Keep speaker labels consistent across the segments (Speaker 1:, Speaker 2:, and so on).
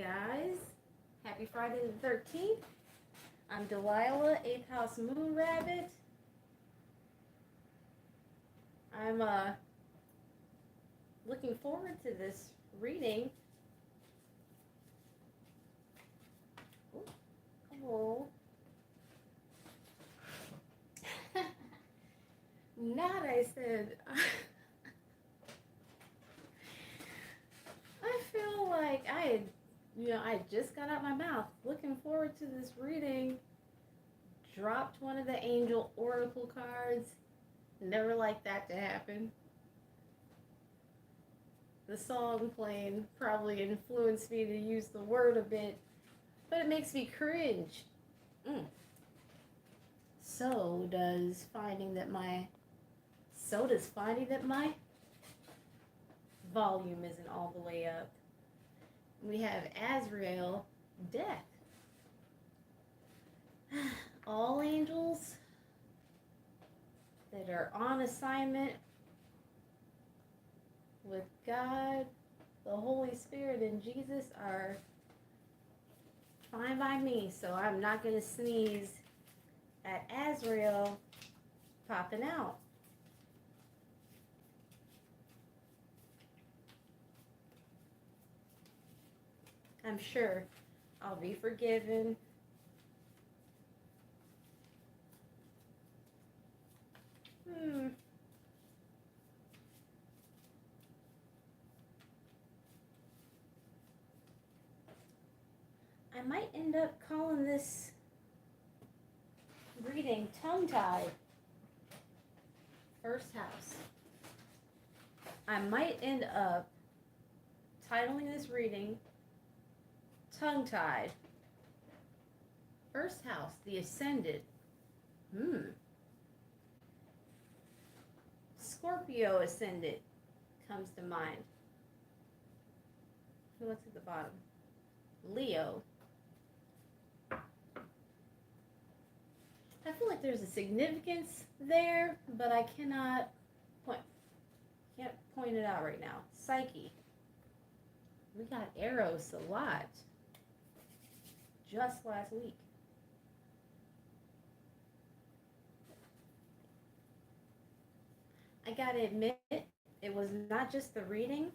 Speaker 1: guys. Happy Friday the 13th. I'm Delilah, 8th House Moon Rabbit. I'm looking forward to this reading. Oh. Not, I said. I feel like I just got out my mouth. Looking forward to this reading. Dropped one of the angel oracle cards. Never like that to happen. The song playing probably influenced me to use the word a bit, but it makes me cringe. So does finding that my volume isn't all the way up. We have Azrael, death. All angels that are on assignment with God, the Holy Spirit, and Jesus are fine by me, so I'm not going to sneeze at Azrael popping out. I'm sure I'll be forgiven. I might end up calling this reading tongue-tied. First house. I might end up titling this reading tongue-tied. First house, the ascended. Scorpio ascended comes to mind. What's at the bottom? Leo. I feel like there's a significance there, but I can't point it out right now. Psyche. We got Eros a lot. Just last week. I gotta admit, it was not just the reading.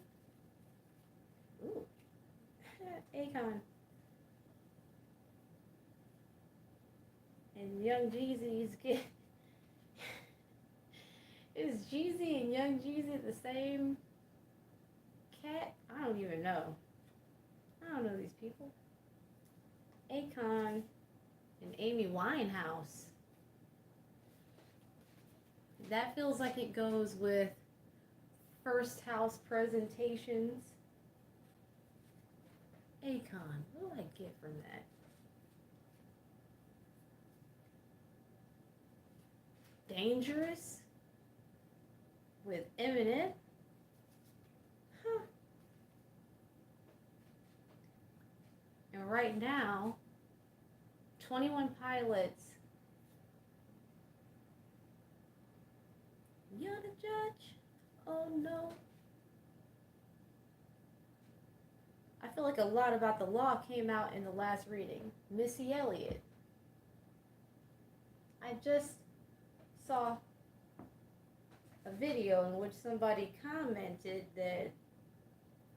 Speaker 1: Ooh. Akon. And Young Jeezy's get. Is Jeezy and Young Jeezy the same cat? I don't even know. I don't know these people. Akon and Amy Winehouse. That feels like it goes with first house presentations. Akon, what do I get from that? Dangerous with Eminem. And right now, 21 Pilots. You're the judge. Oh no. I feel like a lot about the law came out in the last reading. Missy Elliott. I just saw a video in which somebody commented that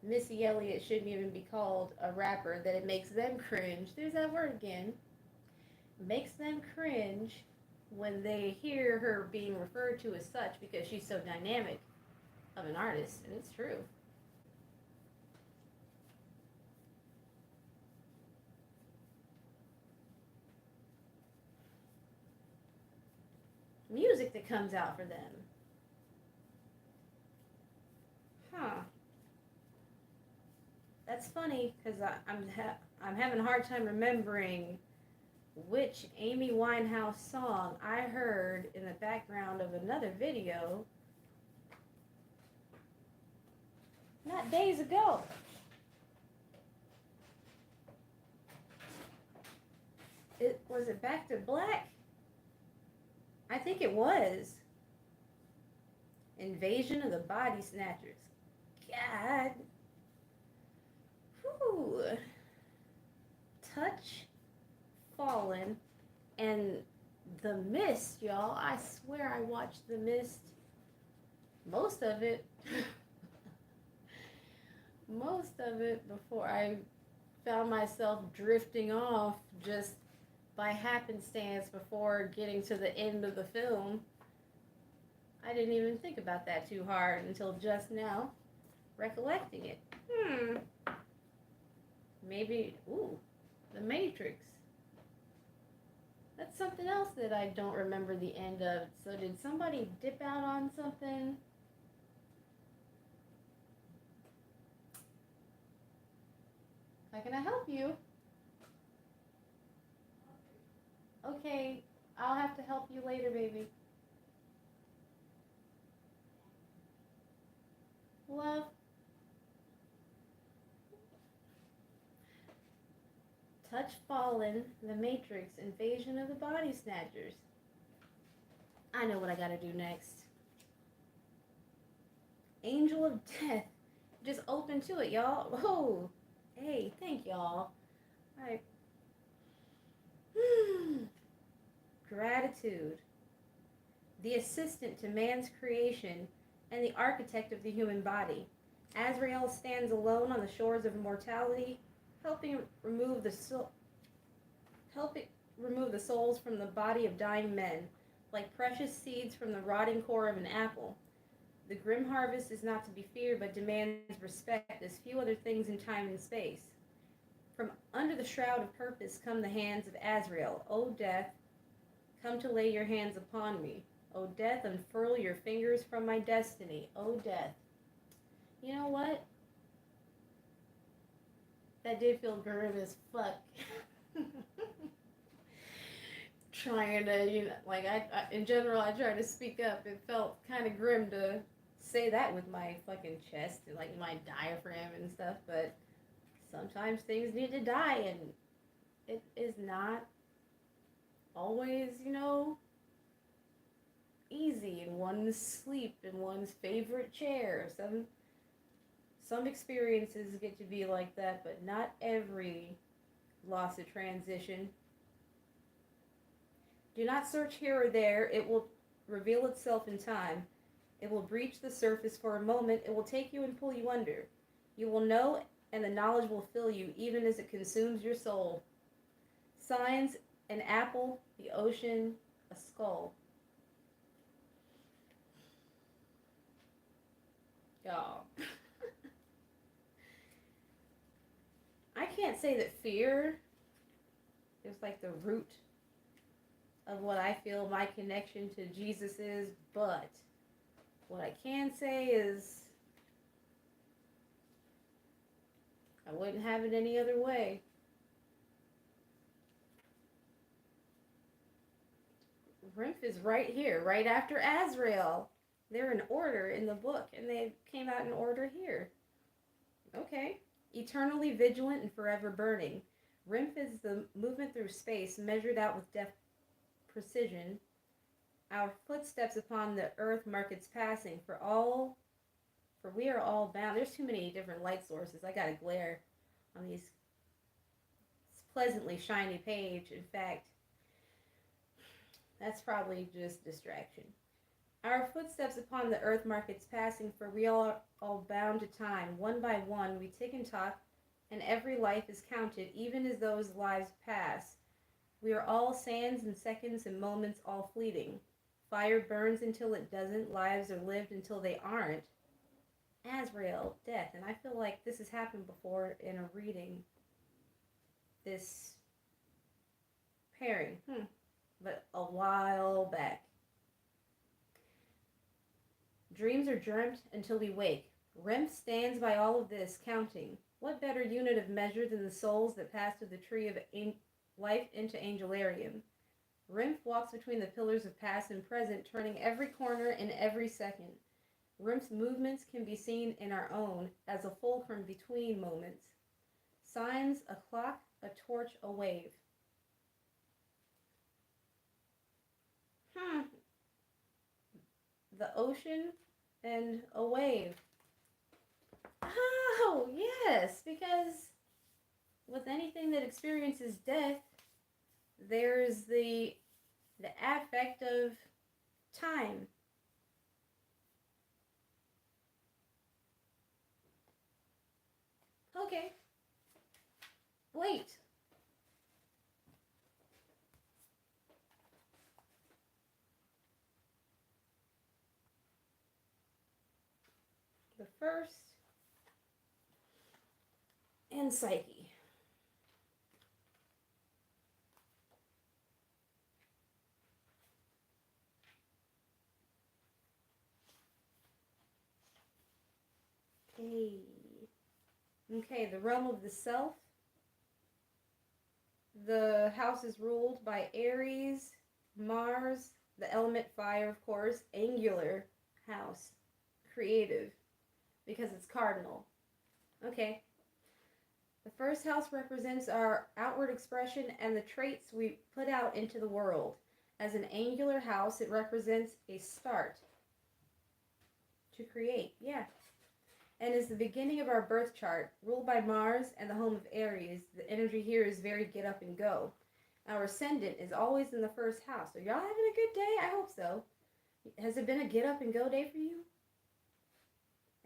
Speaker 1: Missy Elliott shouldn't even be called a rapper, that it makes them cringe. There's that word again. It makes them cringe when they hear her being referred to as such because she's so dynamic of an artist, and it's true. Music that comes out for them. That's funny because I'm having a hard time remembering which Amy Winehouse song I heard in the background of another video not days ago. Was it Back to Black? I think it was. Invasion of the Body Snatchers. God. Whew. Touch Fallen and The Mist, y'all. I swear I watched The Mist, most of it. Most of it before I found myself drifting off just by happenstance before getting to the end of the film. I didn't even think about that too hard until just now, recollecting it. Maybe, ooh, The Matrix. That's something else that I don't remember the end of. So did somebody dip out on something? How can I help you? Okay, I'll have to help you later, baby. Love. Touch Fallen, The Matrix, Invasion of the Body Snatchers. I know what I gotta do next. Angel of Death. Just open to it, y'all. Oh, hey, thank y'all. Alright. Gratitude. The assistant to man's creation and the architect of the human body. Azrael stands alone on the shores of immortality, helping remove the souls from the body of dying men, like precious seeds from the rotting core of an apple. The grim harvest is not to be feared, but demands respect as few other things in time and space. From under the shroud of purpose come the hands of Azrael. O death, come to lay your hands upon me. O death, unfurl your fingers from my destiny. O death. You know what? That did feel grim as fuck. Trying to, like, I in general, I try to speak up. It felt kind of grim to say that with my fucking chest and, like, my diaphragm and stuff, but sometimes things need to die, and it is not always, easy in one's sleep, in one's favorite chair. Some experiences get to be like that, but not every loss of transition. Do not search here or there. It will reveal itself in time. It will breach the surface for a moment. It will take you and pull you under. You will know, and the knowledge will fill you, even as it consumes your soul. Signs: an apple, the ocean, a skull. Y'all. I can't say that fear is like the root of what I feel my connection to Jesus is, but what I can say is I wouldn't have it any other way. Rimph is right here, right after Azrael. They're in order in the book, and they came out in order here. Okay. Eternally vigilant and forever burning. Rimph is the movement through space measured out with deft precision. Our footsteps upon the earth mark its passing. For we are all bound. There's too many different light sources. I gotta glare on these pleasantly shiny page. In fact, that's probably just distraction. Our footsteps upon the earth mark its passing, for we are all bound to time. One by one we tick and tock, and every life is counted, even as those lives pass. We are all sands and seconds and moments, all fleeting. Fire burns until it doesn't. Lives are lived until they aren't. Azrael, death. And I feel like this has happened before in a reading. This pairing. But a while back. Dreams are dreamt until we wake. Rimph stands by all of this, counting. What better unit of measure than the souls that pass through the tree of life into Angelarium? Rimph walks between the pillars of past and present, turning every corner in every second. Rimph's movements can be seen in our own as a fulcrum between moments. Signs: a clock, a torch, a wave. The ocean and a wave. Oh, yes, because with anything that experiences death, there's the affect of time. Okay, wait. The first and Psyche. Hey. Okay, the realm of the self. The house is ruled by Aries, Mars, the element fire, of course, angular house, creative, because it's cardinal. Okay. The first house represents our outward expression and the traits we put out into the world. As an angular house, it represents a start to create. Yeah. And is the beginning of our birth chart, ruled by Mars and the home of Aries. The energy here is very get up and go. Our ascendant is always in the first house. Are y'all having a good day? I hope so. Has it been a get up and go day for you?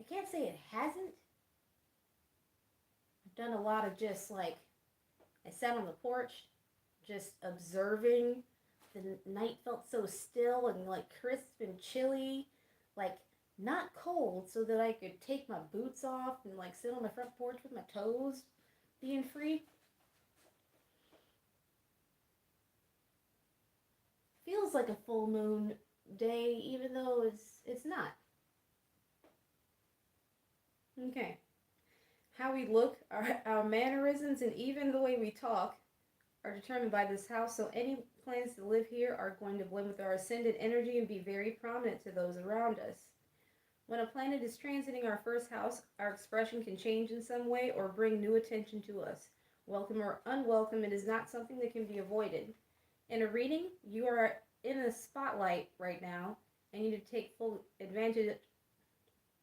Speaker 1: I can't say it hasn't. I've done a lot of just like, I sat on the porch just observing. The night felt so still and like crisp and chilly, like not cold, so that I could take my boots off and like sit on the front porch with my toes being free. Feels like a full moon day, even though it's not. Okay. How we look, our mannerisms, and even the way we talk are determined by this house, so any plans to live here are going to blend with our ascendant energy and be very prominent to those around us. When a planet is transiting our first house, our expression can change in some way or bring new attention to us. Welcome or unwelcome, it is not something that can be avoided. In a reading, you are in a spotlight right now, and you need to take full advantage.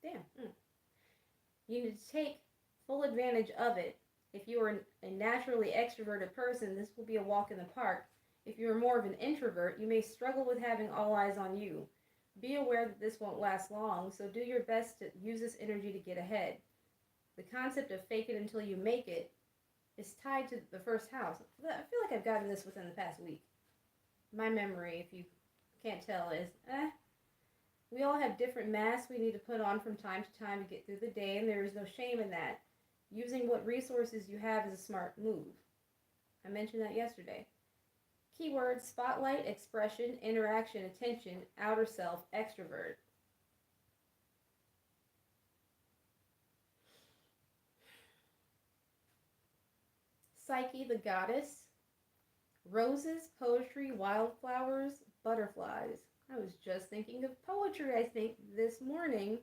Speaker 1: You need to take full advantage of it. If you are a naturally extroverted person, this will be a walk in the park. If you are more of an introvert, you may struggle with having all eyes on you. Be aware that this won't last long, so do your best to use this energy to get ahead. The concept of fake it until you make it is tied to the first house. I feel like I've gotten this within the past week. My memory, if you can't tell, is we all have different masks we need to put on from time to time to get through the day, and there is no shame in that. Using what resources you have is a smart move. I mentioned that yesterday. Keywords: spotlight, expression, interaction, attention, outer self, extrovert. Psyche, the goddess. Roses, poetry, wildflowers, butterflies. I was just thinking of poetry, I think, this morning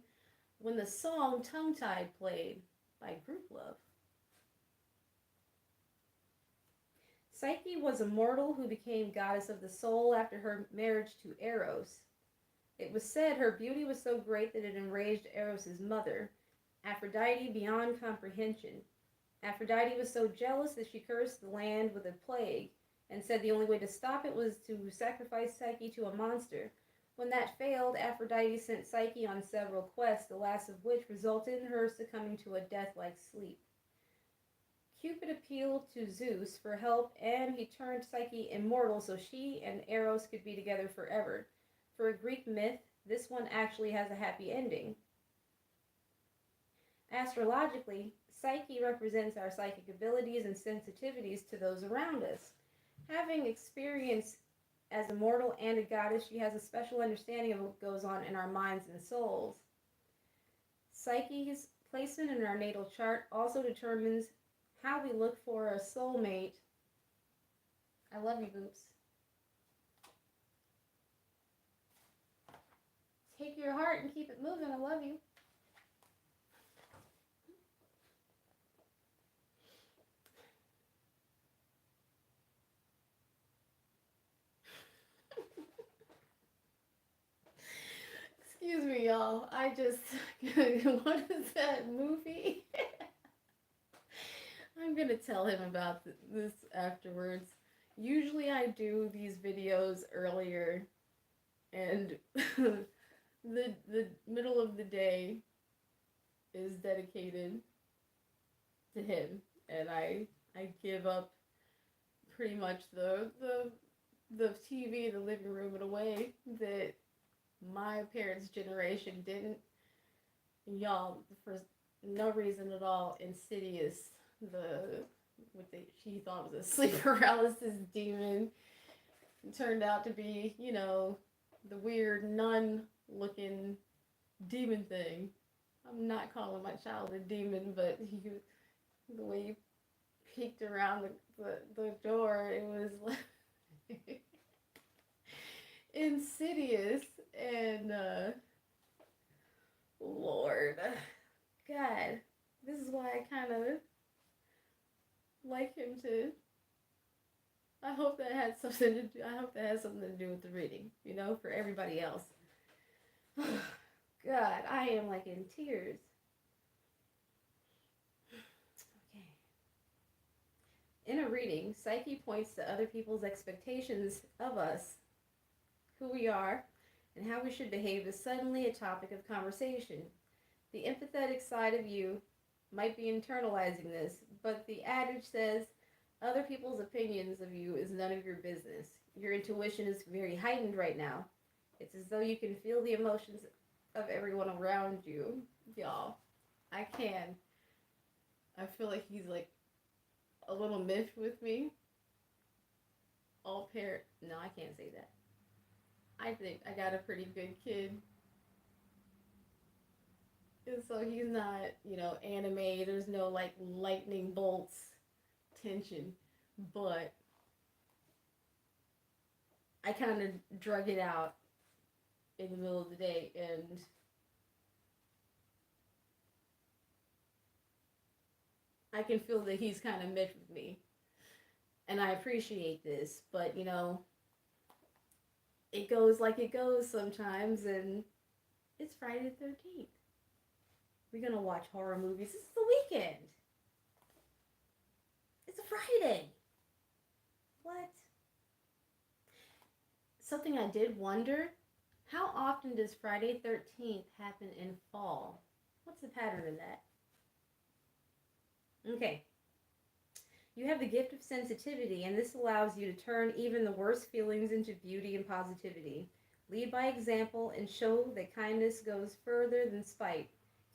Speaker 1: when the song Tongue Tied played by Grouplove. Psyche was a mortal who became goddess of the soul after her marriage to Eros. It was said her beauty was so great that it enraged Eros' mother, Aphrodite, beyond comprehension. Aphrodite was so jealous that she cursed the land with a plague, and said the only way to stop it was to sacrifice Psyche to a monster. When that failed, Aphrodite sent Psyche on several quests, the last of which resulted in her succumbing to a death-like sleep. Cupid appealed to Zeus for help, and he turned Psyche immortal so she and Eros could be together forever. For a Greek myth, this one actually has a happy ending. Astrologically, Psyche represents our psychic abilities and sensitivities to those around us. Having experience as a mortal and a goddess, she has a special understanding of what goes on in our minds and souls. Psyche's placement in our natal chart also determines how we look for a soulmate. I love you, Boops. Take your heart and keep it moving. I love you. Excuse me, y'all. I just, what is that movie? I'm I'm gonna tell him about this afterwards. Usually I do these videos earlier, and the middle of the day is dedicated to him, and I give up pretty much the TV, the living room in a way that my parents' generation didn't. Y'all, for no reason at all, Insidious, she thought was a sleep paralysis demon, turned out to be, the weird nun looking demon thing. I'm not calling my child a demon, but the way he peeked around the door, it was like insidious. And Lord, God, this is why I kind of like him to. I hope that had something to do. I hope that has something to do with the reading, for everybody else. God, I am like in tears. Okay. In a reading, Psyche points to other people's expectations of us, who we are, and how we should behave is suddenly a topic of conversation. The empathetic side of you might be internalizing this, but the adage says other people's opinions of you is none of your business. Your intuition is very heightened right now. It's as though you can feel the emotions of everyone around you. Y'all, I can. I feel like he's like a little miffed with me. No, I can't say that. I think I got a pretty good kid. And so he's not, anime. There's no like lightning bolts tension. But I kind of drug it out in the middle of the day, and I can feel that he's kind of miffed with me. And I appreciate this, but it goes like it goes sometimes, and it's Friday the 13th. We're gonna watch horror movies. This is the weekend. It's a Friday. What? Something I did wonder, how often does Friday 13th happen in fall? What's the pattern in that? Okay. You have the gift of sensitivity, and this allows you to turn even the worst feelings into beauty and positivity. Lead by example and show that kindness goes further than spite.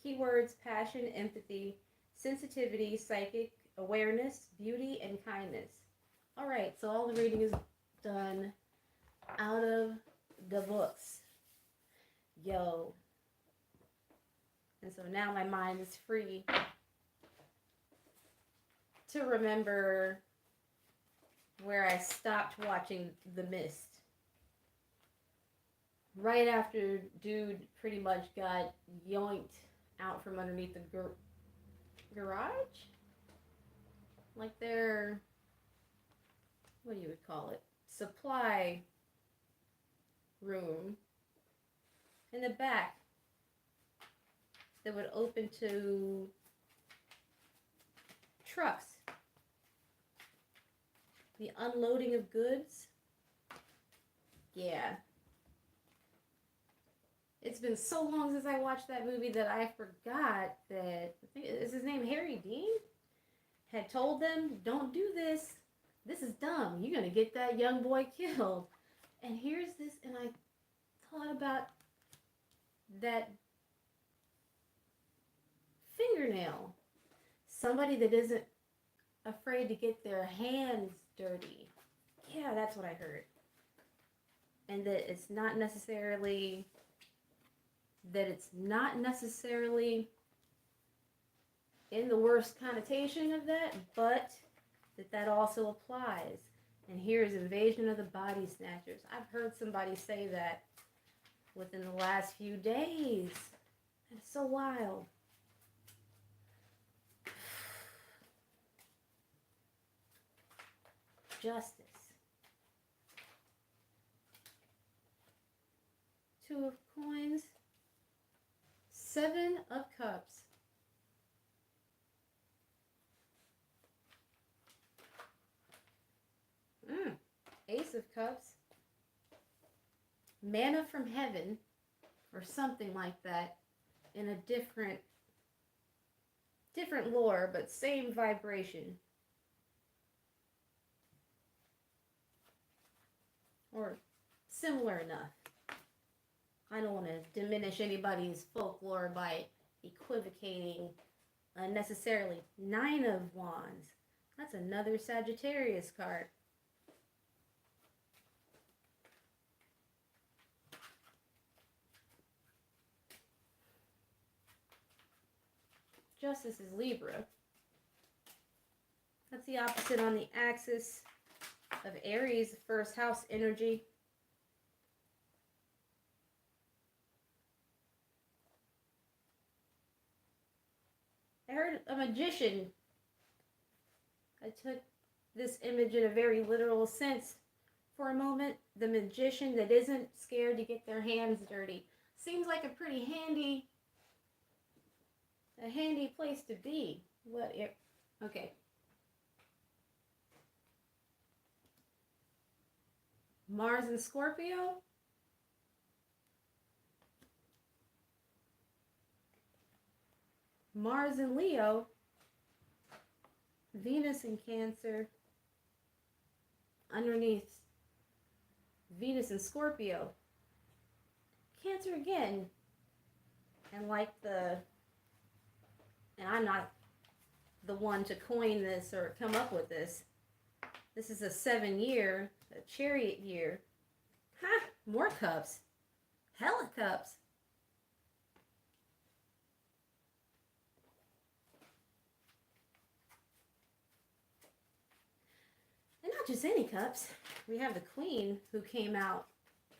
Speaker 1: Keywords: passion, empathy, sensitivity, psychic awareness, beauty, and kindness. All right, so all the reading is done out of the books. Yo. And so now my mind is free to remember where I stopped watching The Mist. Right after dude pretty much got yoinked out from underneath the garage? Like their, what do you would call it? Supply room in the back that would open to trucks. The unloading of goods. Yeah. It's been so long since I watched that movie that I forgot that, is his name Harry Dean? Had told them, don't do this. This is dumb. You're going to get that young boy killed. And here's this, and I thought about that fingernail. Somebody that isn't afraid to get their hands dirty. Yeah, that's what I heard. And that it's not necessarily in the worst connotation of that, but that also applies. And here's Invasion of the Body Snatchers. I've heard somebody say that within the last few days. It's so wild. Justice. Two of Coins. Seven of Cups. of Cups. Manna from heaven, or something like that, in a different lore, but same vibration. Or similar enough. I don't want to diminish anybody's folklore by equivocating unnecessarily. 9 of Wands. That's another Sagittarius card. Justice is Libra. That's the opposite on the axis of Aries, first house energy. I heard a magician. I took this image in a very literal sense for a moment. The magician that isn't scared to get their hands dirty. Seems like a pretty handy place to be. Okay. Mars and Scorpio. Mars and Leo. Venus and Cancer. Underneath, Venus and Scorpio. Cancer again. And and I'm not the one to coin this or come up with this. This is a 7-year, a chariot year. Ha! More cups. Hella cups. And not just any cups. We have the Queen who came out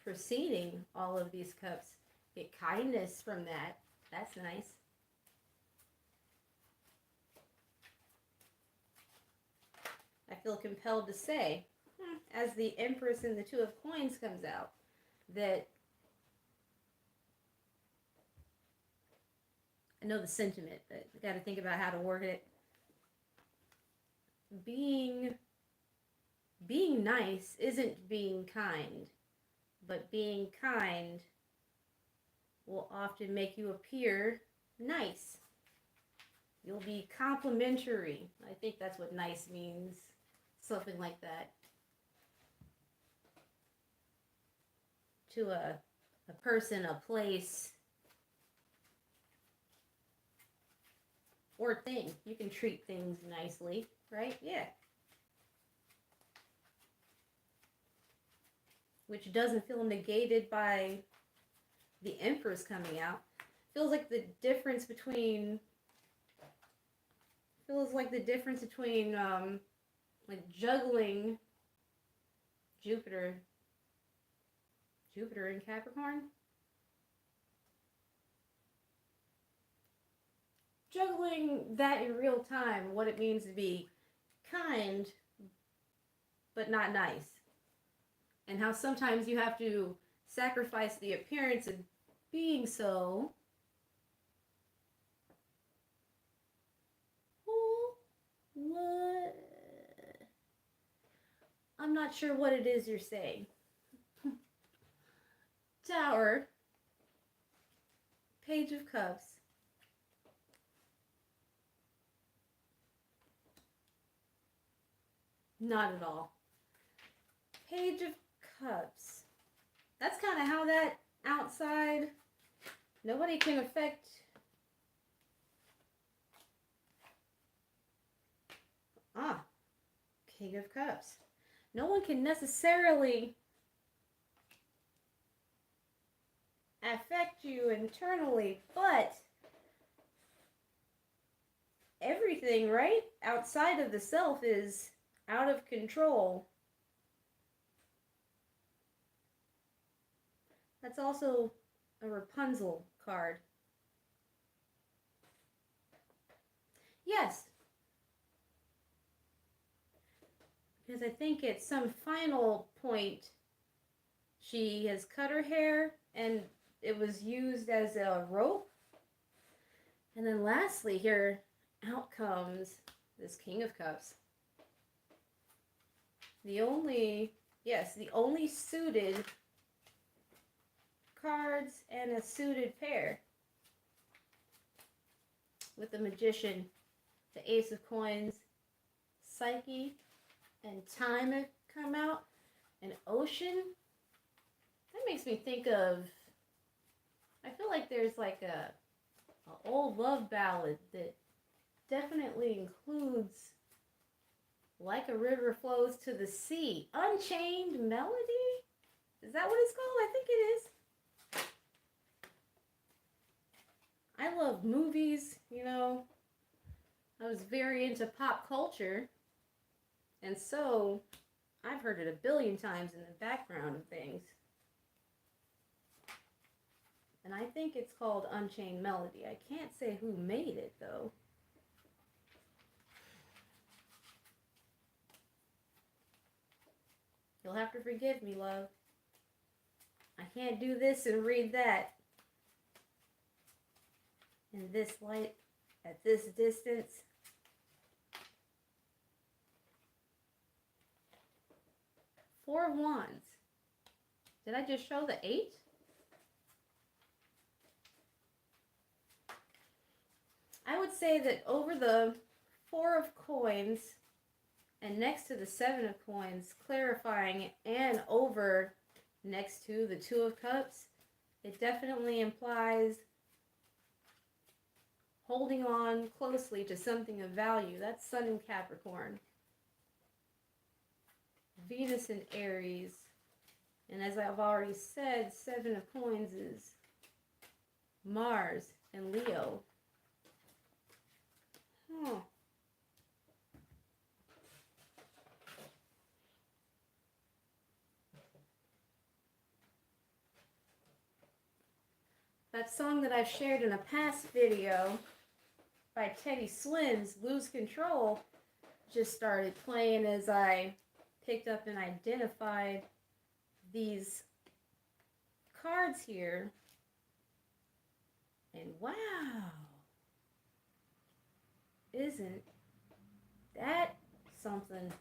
Speaker 1: preceding all of these cups. Get kindness from that. That's nice. I feel compelled to say, as the Empress and the Two of Coins comes out, that I know the sentiment, but I got to think about how to word it. Being nice isn't being kind, but being kind will often make you appear nice. You'll be complimentary. I think that's what nice means. Something like that. To a person, a place, or thing. You can treat things nicely, right? Yeah. Which doesn't feel negated by the Empress coming out. Feels like the difference between like juggling Jupiter in Capricorn. Juggling that in real time, what it means to be kind but not nice. And how sometimes you have to sacrifice the appearance of being so. What? I'm not sure what it is you're saying. Tower. Page of Cups. Not at all. Page of Cups. That's kind of how that outside, nobody can affect. King of Cups. No one can necessarily affect you internally, but everything, right, outside of the self is out of control. That's also a Rapunzel card. Yes. Because I think at some final point, she has cut her hair and it was used as a rope. And then lastly here, out comes this King of Cups. The only Yes, the only suited cards and a suited pair. With the Magician, the Ace of Coins, Psyche, and Time have come out. And Ocean, that makes me think of, I feel like there's like a old love ballad that definitely includes Like a River Flows to the Sea. Unchained Melody? Is that what it's called? I think it is. I love movies, you know. I was very into pop culture. And so I've heard it a billion times in the background of things. And I think it's called Unchained Melody. I can't say who made it, though. You'll have to forgive me, love. I can't do this and read that in this light, at this distance. Four of Wands. Did I just show the 8? I would say that over the 4 of Coins and next to the 7 of Coins, clarifying, and over next to the 2 of Cups, it definitely implies holding on closely to something of value. That's Sun in Capricorn. Venus in Aries. And as I've already said, 7 of Coins is Mars and Leo. Huh. That song that I've shared in a past video by Teddy Swims, Lose Control, just started playing as I picked up and identified these cards here. And wow, isn't that something?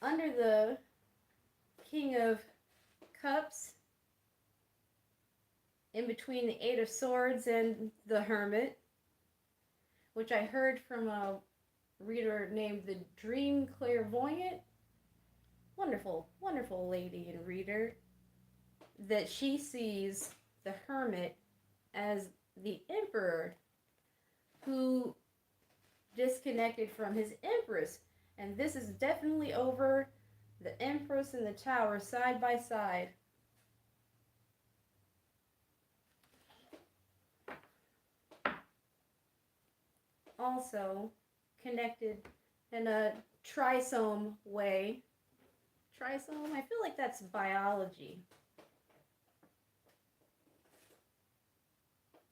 Speaker 1: Under the King of Cups, in between the 8 of Swords and the Hermit, which I heard from a reader named the Dream Clairvoyant, wonderful, wonderful lady and reader, that she sees the Hermit as the Emperor who disconnected from his Empress. And this is definitely over the Empress and the Tower side by side. Also connected in a trisome way. Trisome? I feel like that's biology.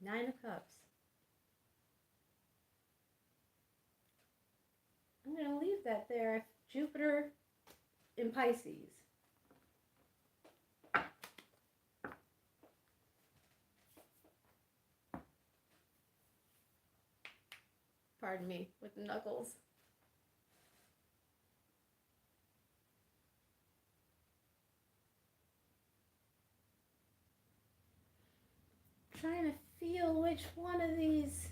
Speaker 1: 9 of Cups. I'm going to leave that there. Jupiter in Pisces. Pardon me, with the knuckles. Trying to feel which one of these,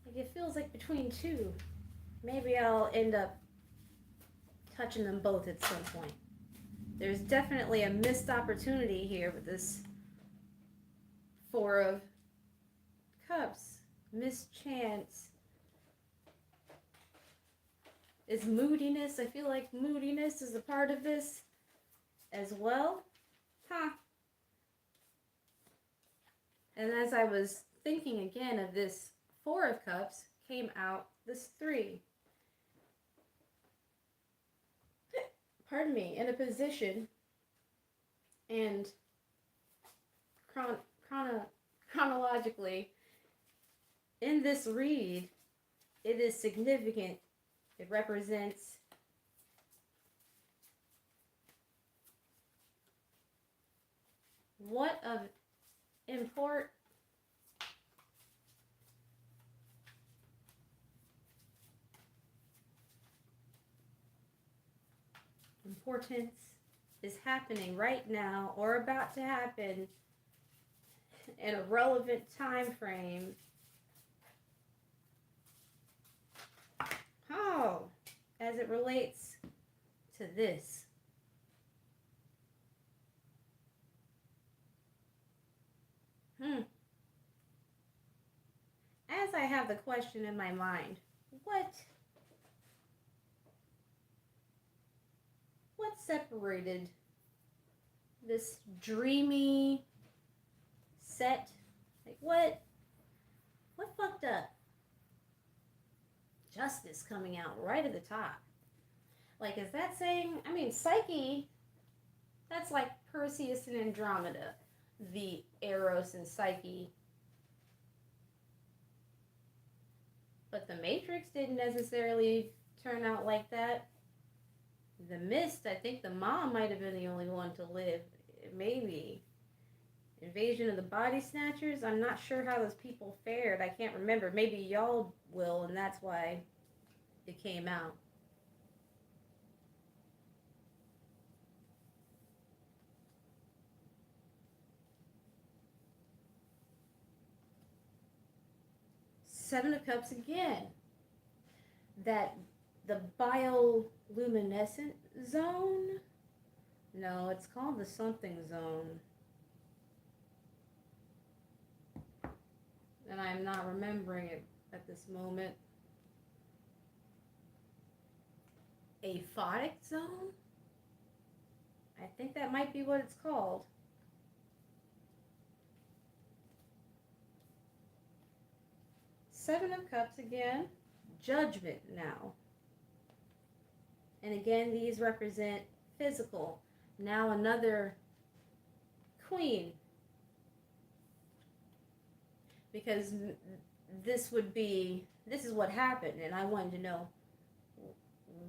Speaker 1: like it feels like between two. Maybe I'll end up touching them both at some point. There's definitely a missed opportunity here with this 4 of Cups. Missed chance. Is moodiness. I feel like moodiness is a part of this as well. Huh. And as I was thinking again of this 4 of Cups, came out this 3. Pardon me, in a position and chronologically, in this read, it is significant. It represents what of import importance is happening right now or about to happen in a relevant time frame. How? As it relates to this. As I have the question in my mind, what separated this dreamy set? Like what fucked up? Justice coming out right at the top. Like, is that saying, I mean, Psyche, that's like Perseus and Andromeda, the Eros and Psyche. But the Matrix didn't necessarily turn out like that. The Mist, I think the mom might have been the only one to live. Maybe. Invasion of the Body Snatchers, I'm not sure how those people fared. I can't remember. Maybe y'all will, and that's why it came out. Seven of Cups again. That the bioluminescent zone? No, it's called the something zone. And I'm not remembering it at this moment. Aphotic zone? I think that might be what it's called. Seven of Cups again. Judgment now. And again, these represent physical. Now another Queen. Because this is what happened, and I wanted to know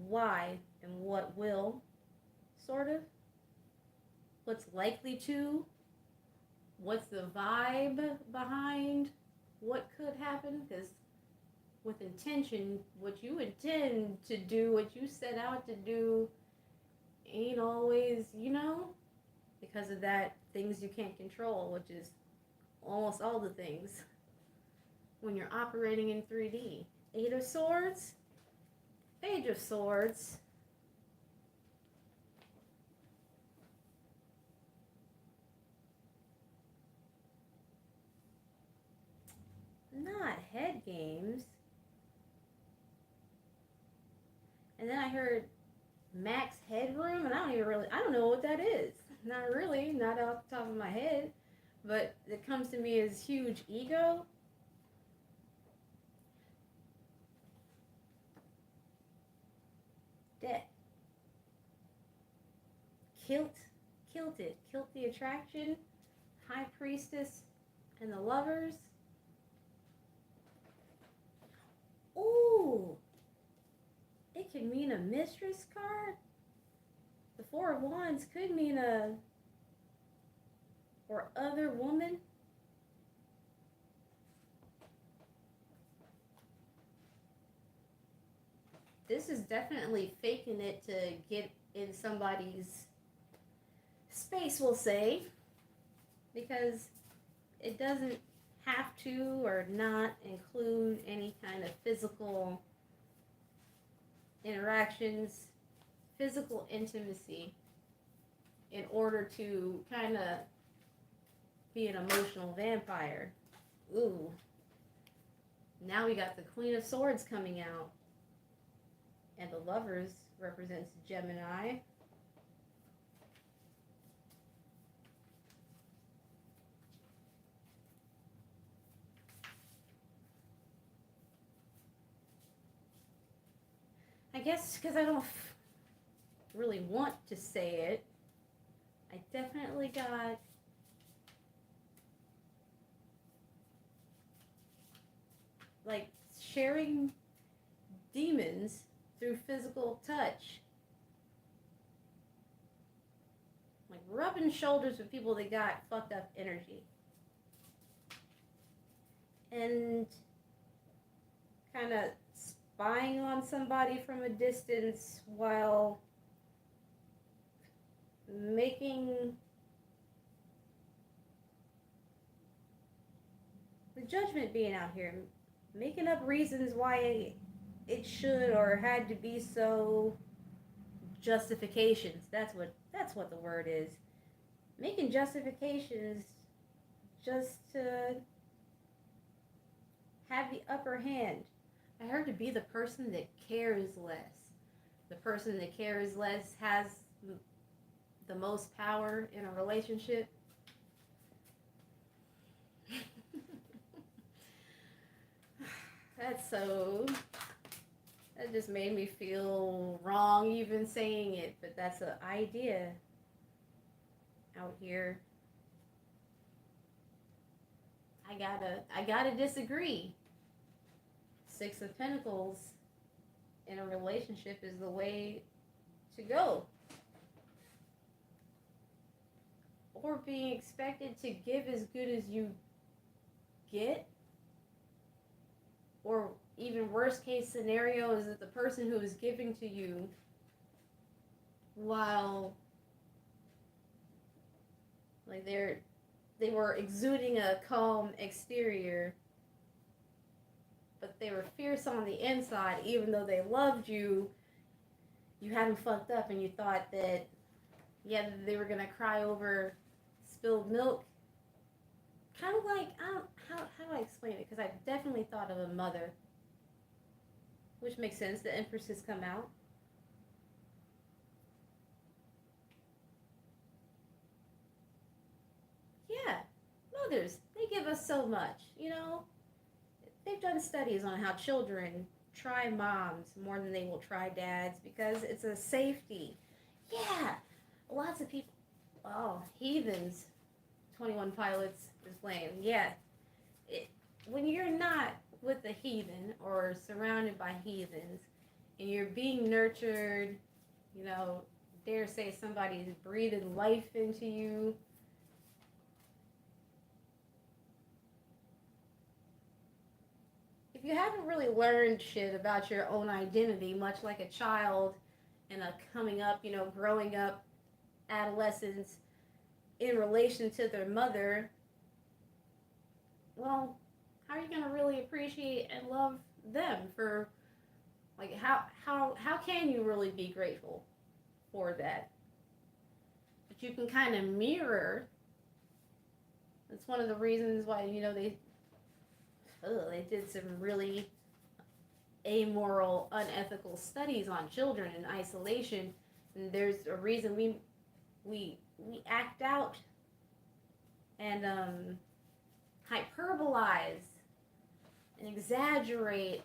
Speaker 1: why and what will, sort of. What's likely to, what's the vibe behind what could happen, because with intention, what you intend to do, what you set out to do, ain't always, because of that, things you can't control, which is almost all the things when you're operating in 3D. Eight of Swords, Page of Swords. Not head games. And then I heard max headroom, and I don't know what that is. Not really, not off the top of my head. But it comes to me as huge ego. Debt. Kilted the attraction, High Priestess, and the Lovers. Ooh, it could mean a mistress card. The Four of Wands could mean or other woman. This is definitely faking it to get in somebody's space, we'll say, because it doesn't have to or not include any kind of physical interactions, physical intimacy, in order to kind of be an emotional vampire. Ooh. Now we got the Queen of Swords coming out. And the Lovers represents Gemini. I guess because I don't really want to say it, I definitely got like sharing demons through physical touch. Like rubbing shoulders with people that got fucked up energy. And kind of spying on somebody from a distance while making the judgment being out here, making up reasons why it should or had to be so, justifications. That's what the word is. Making justifications just to have the upper hand. I heard to be the person that cares less. The person that cares less has the most power in a relationship. That's so. That just made me feel wrong even saying it, but that's an idea out here. I gotta disagree. Six of Pentacles in a relationship is the way to go. Or being expected to give as good as you get. Or even worst case scenario is that the person who is giving to you, while like they were exuding a calm exterior, but they were fierce on the inside. Even though they loved you, you had them fucked up, and you thought that, yeah, they were gonna cry over spilled milk. Kind of like, how do I explain it? Because I've definitely thought of a mother, which makes sense. The Empress has come out. Yeah, mothers, they give us so much, you know? They've done studies on how children try moms more than they will try dads because it's a safety. Yeah, lots of people, oh, heathens, 21 Pilots is playing. Yeah, when you're not with a heathen or surrounded by heathens and you're being nurtured, you know, dare say somebody's breathing life into you. If you haven't really learned shit about your own identity, much like a child and a coming up, you know, growing up, adolescence, in relation to their mother, well, how are you going to really appreciate and love them for, like, how can you really be grateful for that? But you can kind of mirror. That's one of the reasons why, you know, they did some really amoral, unethical studies on children in isolation. And there's a reason we act out and hyperbolize and exaggerate,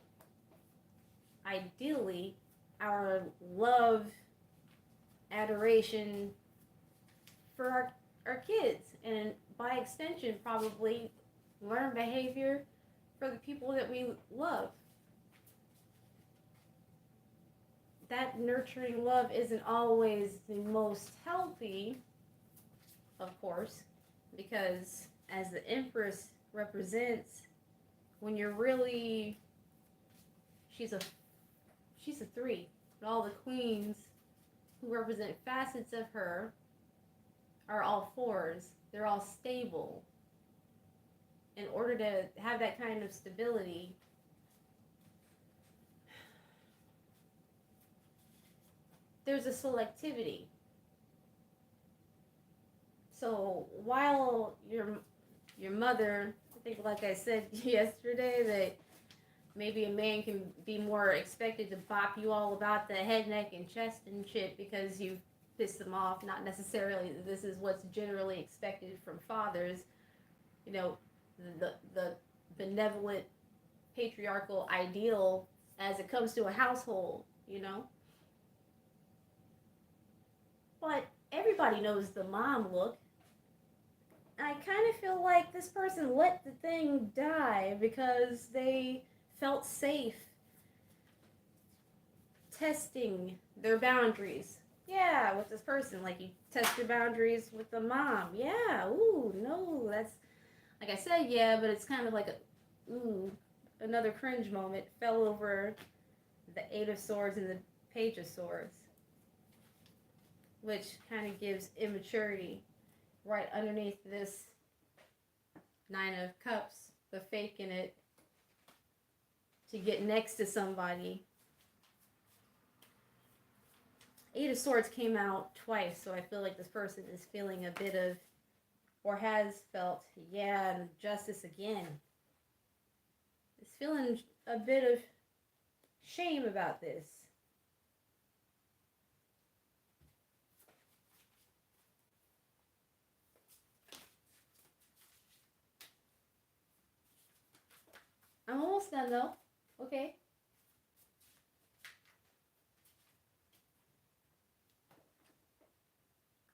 Speaker 1: ideally, our love, adoration for our kids, and by extension, probably learn behavior for the people that we love. That nurturing love isn't always the most healthy, of course, because as the Empress represents, when you're really, she's a 3. But all the queens who represent facets of her are all 4s. They're all stable. In order to have that kind of stability, there's a selectivity. So while your mother, I think, like I said yesterday, that maybe a man can be more expected to bop you all about the head, neck, and chest and shit because you've pissed them off. Not necessarily that this is what's generally expected from fathers. You know, the benevolent patriarchal ideal as it comes to a household, you know. But everybody knows the mom look. I kind of feel like this person let the thing die because they felt safe testing their boundaries. Yeah, with this person, like you test your boundaries with the mom. Yeah, ooh, no, that's, like I said, yeah, but it's kind of like another cringe moment. Fell over the 8 of Swords and the Page of Swords. which kind of gives immaturity right underneath this Nine of Cups, the faking it to get next to somebody. Eight of Swords came out twice, so I feel like this person is feeling a bit of, or has felt, yeah, justice again. Is feeling a bit of shame about this. I'm almost done though. Okay.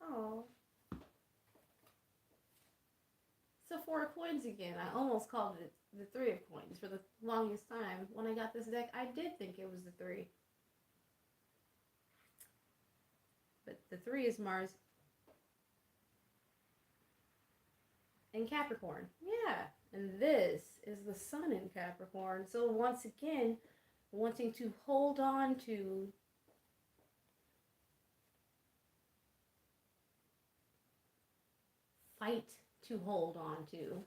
Speaker 1: Oh. So Four of Coins again. I almost called it the Three of Coins for the longest time. When I got this deck, I did think it was the three. But the three is Mars and Capricorn. Yeah. And this is the Sun in Capricorn. So once again, wanting to hold on to fight to hold on to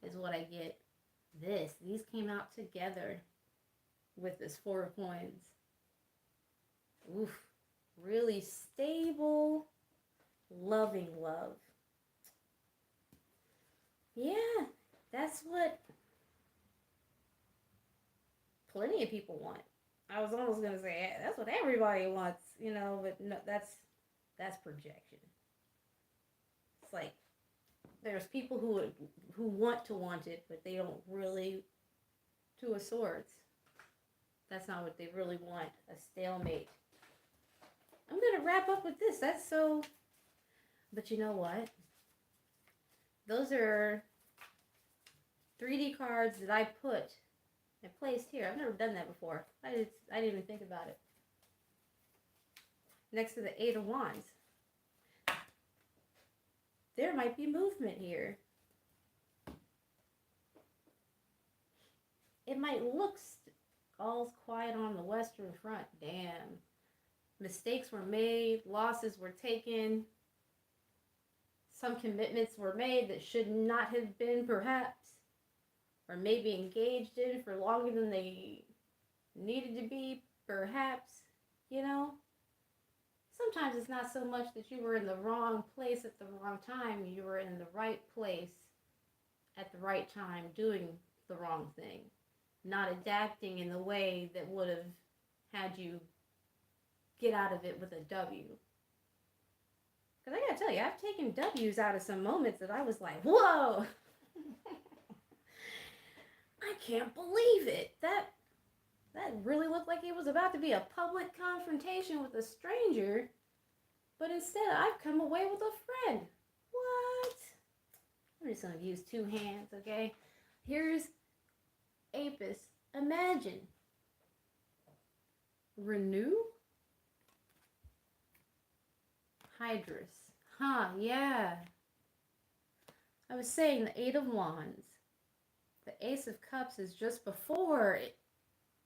Speaker 1: is what I get. These came out together with this Four of Coins. Oof. Really stable, loving love. Yeah, that's what plenty of people want. I was almost going to say that's what everybody wants, you know, but no, that's projection. It's like there's people who want it, but they don't really. Two of Swords. That's not what they really want. A stalemate. I'm gonna wrap up with this. That's so. But you know what? Those are 3D cards that I placed here. I've never done that before. I didn't even think about it. Next to the Eight of Wands. There might be movement here. It might look all's quiet on the Western Front. Damn. Mistakes were made. Losses were taken. Some commitments were made that should not have been, perhaps. Or maybe engaged in for longer than they needed to be, perhaps. You know? Sometimes it's not so much that you were in the wrong place at the wrong time. You were in the right place at the right time doing the wrong thing. Not adapting in the way that would have had you get out of it with a W. Because I gotta tell you, I've taken W's out of some moments that I was like, whoa! I can't believe it. That really looked like it was about to be a public confrontation with a stranger, but instead I've come away with a friend. What? I'm just gonna use two hands, okay? Here's Apis. Imagine. Renew? Hydrus. Huh, yeah. I was saying the Eight of Wands. The Ace of Cups is just before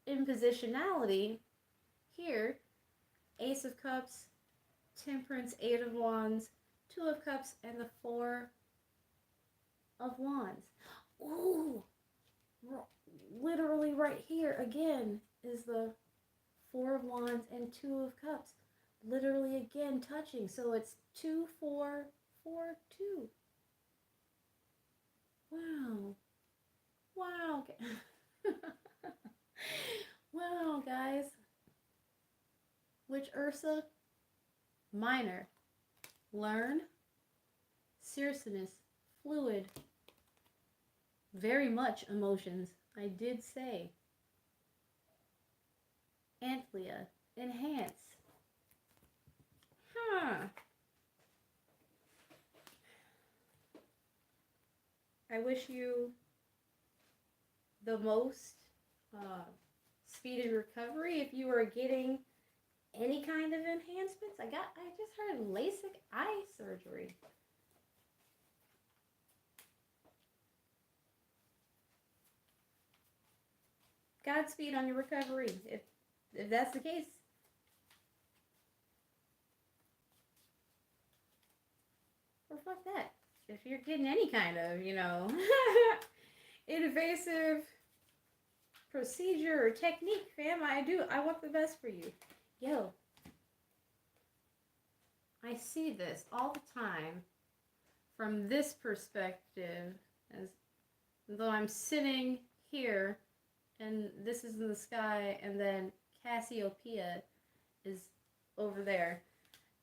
Speaker 1: in positionality. Here, Ace of Cups, Temperance, Eight of Wands, Two of Cups, and the Four of Wands. Ooh! Literally right here again is the Four of Wands and Two of Cups. Literally again touching. So it's 2, 4, 4, 2. Wow. Wow. Wow, guys. Which Ursa? Minor. Learn. Seriousness. Fluid. Very much emotions. I did say. Antlia. Enhance. Huh. I wish you the most speedy recovery if you are getting any kind of enhancements. I just heard LASIK eye surgery. Godspeed on your recovery, if that's the case. Well, fuck that. If you're getting any kind of, invasive procedure or technique, fam, I want the best for you. Yo, I see this all the time from this perspective, as though I'm sitting here and this is in the sky, and then Cassiopeia is over there,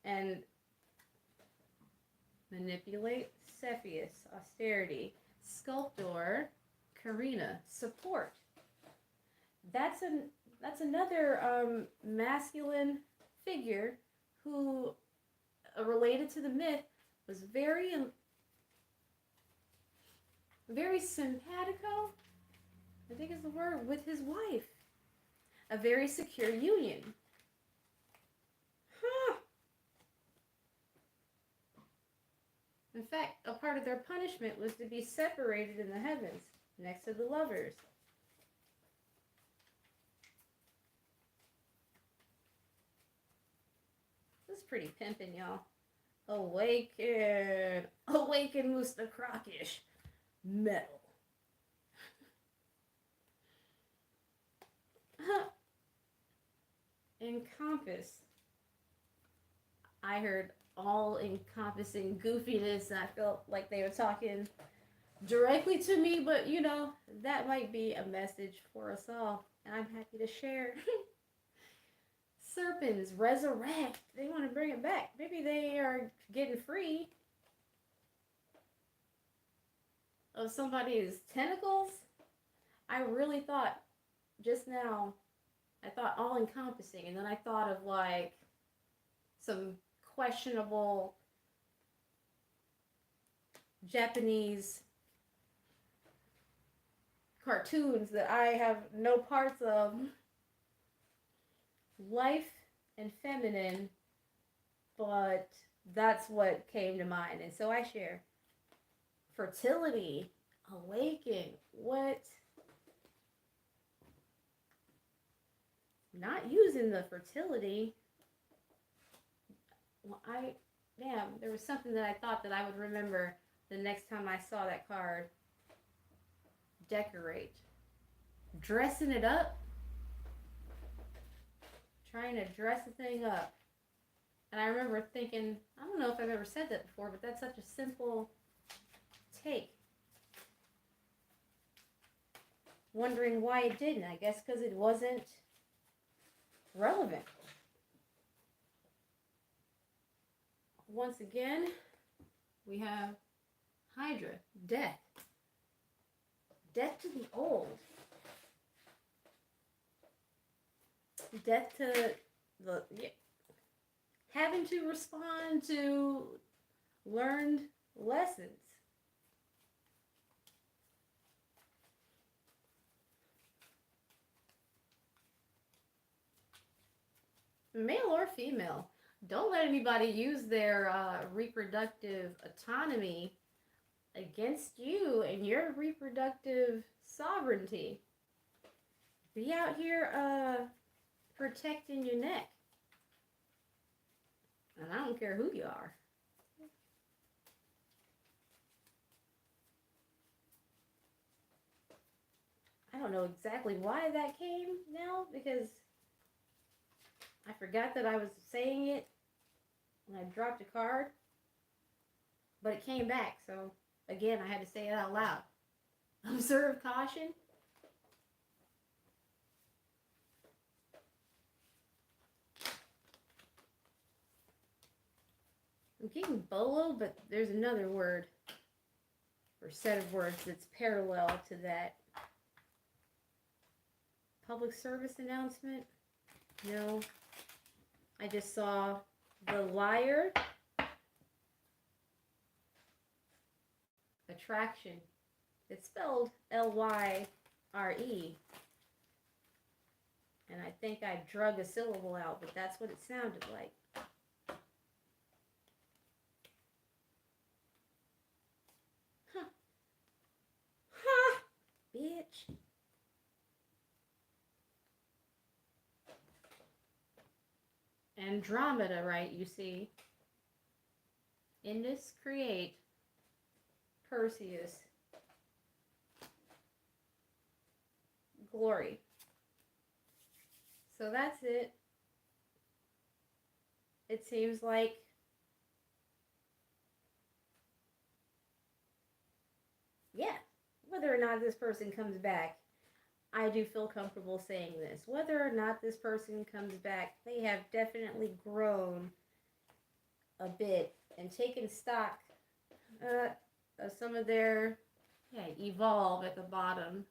Speaker 1: and manipulate, Cepheus, austerity, sculptor, Karina, support. That's another masculine figure who, related to the myth, was very simpatico, I think is the word, with his wife. A very secure union. Huh. In fact, a part of their punishment was to be separated in the heavens, next to the lovers. This is pretty pimpin', y'all. Awaken, Musta Krakish. Metal. Encompass. I heard all-encompassing goofiness, and I felt like they were talking directly to me, but that might be a message for us all, and I'm happy to share. Serpents resurrect. They want to bring it back. Maybe they are getting free of somebody's tentacles. I really thought just now, I thought all-encompassing, and then I thought of like some questionable Japanese cartoons that I have no parts of. Life and feminine, but that's what came to mind, and so I share. Fertility, awaken, what? Not using the fertility. Well, there was something that I thought that I would remember the next time I saw that card. Decorate. Dressing it up. Trying to dress the thing up. And I remember thinking, I don't know if I've ever said that before, but that's such a simple take. Wondering why it didn't. I guess because it wasn't relevant. Once again, we have Hydra, death. Death to the old. Death to having to respond to learned lessons. Male or female, don't let anybody use their reproductive autonomy against you and your reproductive sovereignty. Be out here protecting your neck. And I don't care who you are. I don't know exactly why that came now, because I forgot that I was saying it when I dropped a card. But it came back, so again, I had to say it out loud. Observe caution. I'm getting bolo, but there's another word or set of words that's parallel to that. Public service announcement? No. I just saw the liar. Attraction. It's spelled Lyre. And I think I drug a syllable out, but that's what it sounded like. Huh. Huh. Bitch. Andromeda, right, you see. Indus create Perseus glory. So that's it. It seems like yeah, whether or not this person comes back, I do feel comfortable saying this. Whether or not this person comes back, they have definitely grown a bit and taken stock of some of their evolve at the bottom.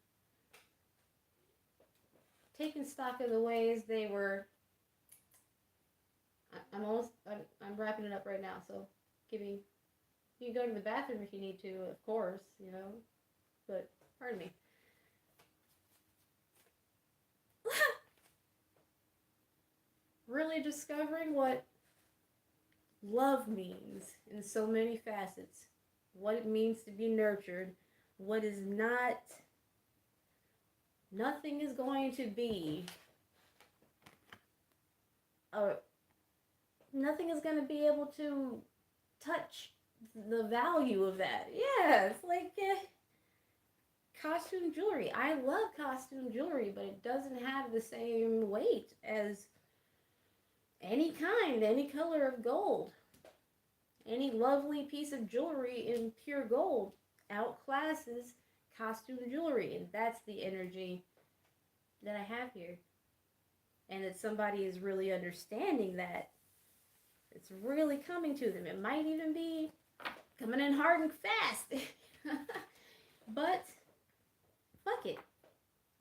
Speaker 1: Taking stock of the ways they were. I'm wrapping it up right now, so give me. You can go to the bathroom if you need to, of course, but pardon me. Really discovering what love means in so many facets. What it means to be nurtured. What is not. Nothing is going to be. Nothing is going to be able to touch the value of that. Yeah, it's like costume jewelry. I love costume jewelry, but it doesn't have the same weight as any kind, any color of gold. Any lovely piece of jewelry in pure gold outclasses costume jewelry, and that's the energy that I have here. And that somebody is really understanding that. It's really coming to them. It might even be coming in hard and fast. But, fuck it.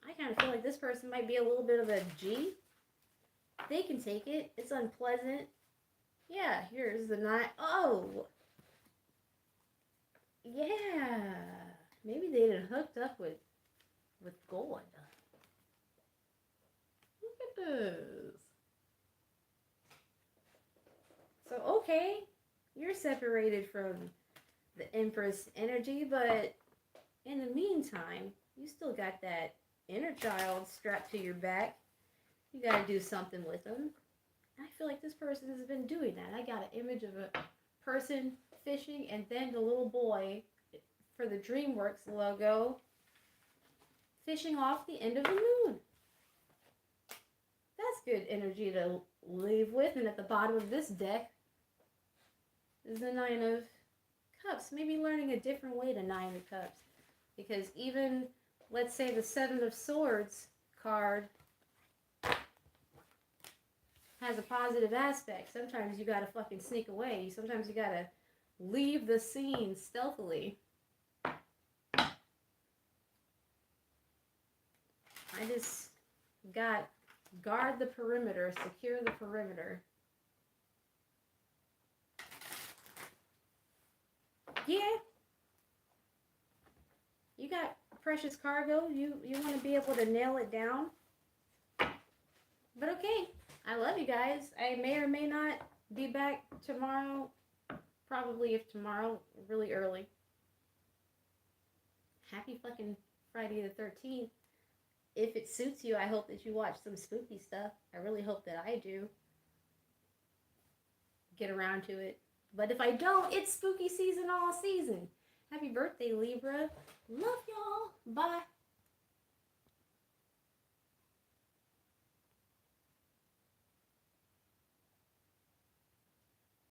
Speaker 1: I kind of feel like this person might be a little bit of a G. They can take it. It's unpleasant. Yeah, here's the night. Oh! Yeah. Maybe they done hooked up with gold. Look at this. So, okay, you're separated from the Empress energy, but in the meantime, you still got that inner child strapped to your back. You got to do something with them. I feel like this person has been doing that. I got an image of a person fishing and then the little boy for the DreamWorks logo fishing off the end of the moon. That's good energy to leave with. And at the bottom of this deck is the Nine of Cups. Maybe learning a different way to Nine of Cups. Because even, let's say, the Seven of Swords card has a positive aspect. Sometimes you gotta fucking sneak away. Sometimes you gotta leave the scene stealthily. I just got guard the perimeter, secure the perimeter. Yeah. You got precious cargo. You want to be able to nail it down. But okay. I love you guys. I may or may not be back tomorrow. Probably if tomorrow, really early. Happy fucking Friday the 13th. If it suits you, I hope that you watch some spooky stuff. I really hope that I do. Get around to it. But if I don't, it's spooky season all season. Happy birthday, Libra. Love y'all. Bye.